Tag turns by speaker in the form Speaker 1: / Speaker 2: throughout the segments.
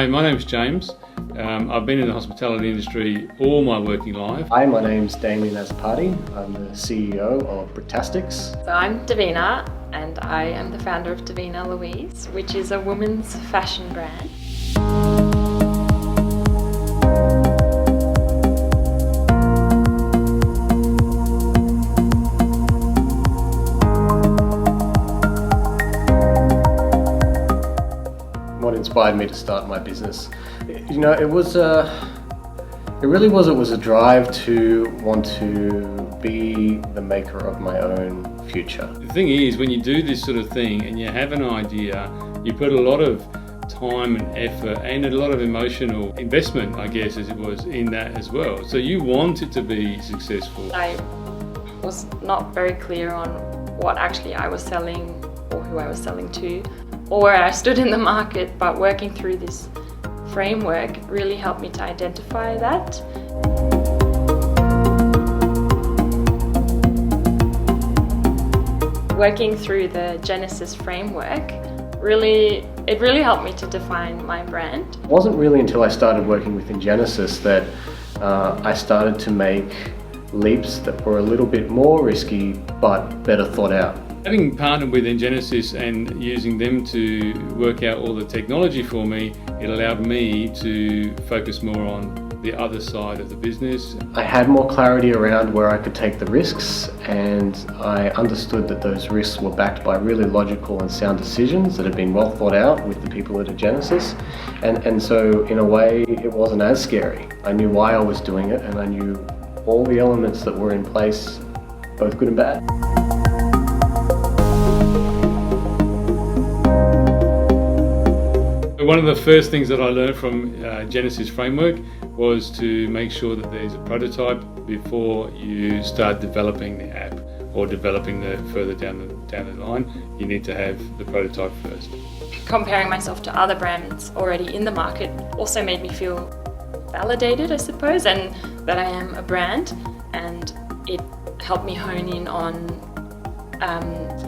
Speaker 1: Hi, my name's James. I've been in the hospitality industry all my working life.
Speaker 2: Hi, my name's Damien Azapati. I'm the CEO of Brittastics.
Speaker 3: So I'm Davina, and I am the founder of Davina Louise, which is a women's fashion brand.
Speaker 2: What inspired me to start my business? You know, it was a drive to want to be the maker of my own future.
Speaker 1: The thing is, when you do this sort of thing and you have an idea, you put a lot of time and effort and a lot of emotional investment, I guess, as it was, in that as well. So you want it to be successful.
Speaker 3: I was not very clear on what actually I was selling or who I was selling to, or where I stood in the market, but working through this framework really helped me to identify that. Working through the Engenesis framework really helped me to define my brand.
Speaker 2: It wasn't really until I started working with Engenesis that I started to make leaps that were a little bit more risky but better thought out.
Speaker 1: Having partnered with Engenesis and using them to work out all the technology for me, it allowed me to focus more on the other side of the business.
Speaker 2: I had more clarity around where I could take the risks, and I understood that those risks were backed by really logical and sound decisions that had been well thought out with the people at Engenesis. And so in a way it wasn't as scary. I knew why I was doing it, and I knew all the elements that were in place, both good and bad.
Speaker 1: One of the first things that I learned from Engenesis framework was to make sure that there's a prototype before you start developing the app or developing the further down the line. You need to have the prototype first.
Speaker 3: Comparing myself to other brands already in the market also made me feel validated, I suppose, and that I am a brand, and it helped me hone in on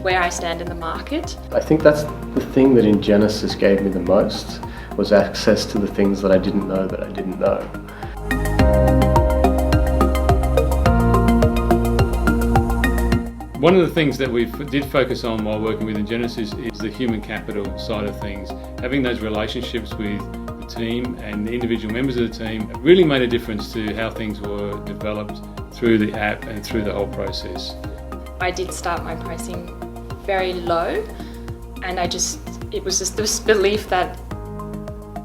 Speaker 3: where I stand in the market.
Speaker 2: I think that's the thing that Engenesis gave me the most, was access to the things that I didn't know that I didn't know.
Speaker 1: One of the things that we did focus on while working with Engenesis is the human capital side of things. Having those relationships with the team and the individual members of the team really made a difference to how things were developed through the app and through the whole process.
Speaker 3: I did start my pricing very low, and it was just this belief that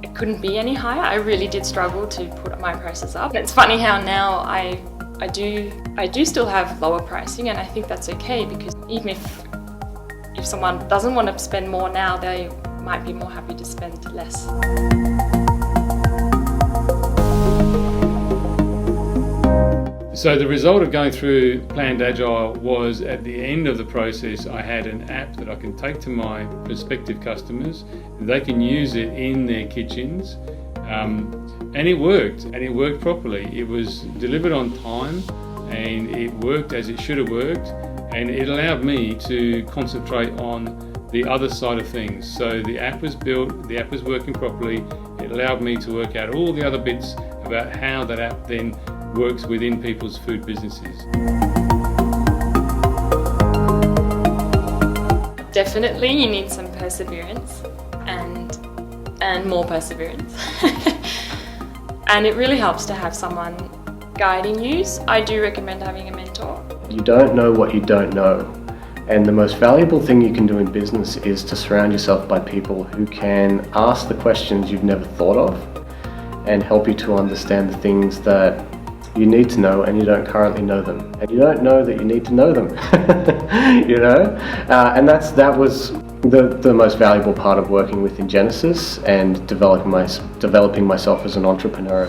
Speaker 3: it couldn't be any higher. I really did struggle to put my prices up. It's funny how now I do still have lower pricing, and I think that's okay, because even if someone doesn't want to spend more now, they might be more happy to spend less.
Speaker 1: So the result of going through Planned Agile was, at the end of the process, I had an app that I can take to my prospective customers. They can use it in their kitchens, and it worked properly. It was delivered on time, and it worked as it should have worked, and it allowed me to concentrate on the other side of things. So the app was built, the app was working properly. It allowed me to work out all the other bits about how that app then works within people's food businesses.
Speaker 3: Definitely you need some perseverance and more perseverance. And it really helps to have someone guiding you. I do recommend having a mentor.
Speaker 2: You don't know what you don't know. And the most valuable thing you can do in business is to surround yourself by people who can ask the questions you've never thought of and help you to understand the things that you need to know and you don't currently know them, and you don't know that you need to know them. You know, and that was the most valuable part of working with Engenesis and developing myself as an entrepreneur.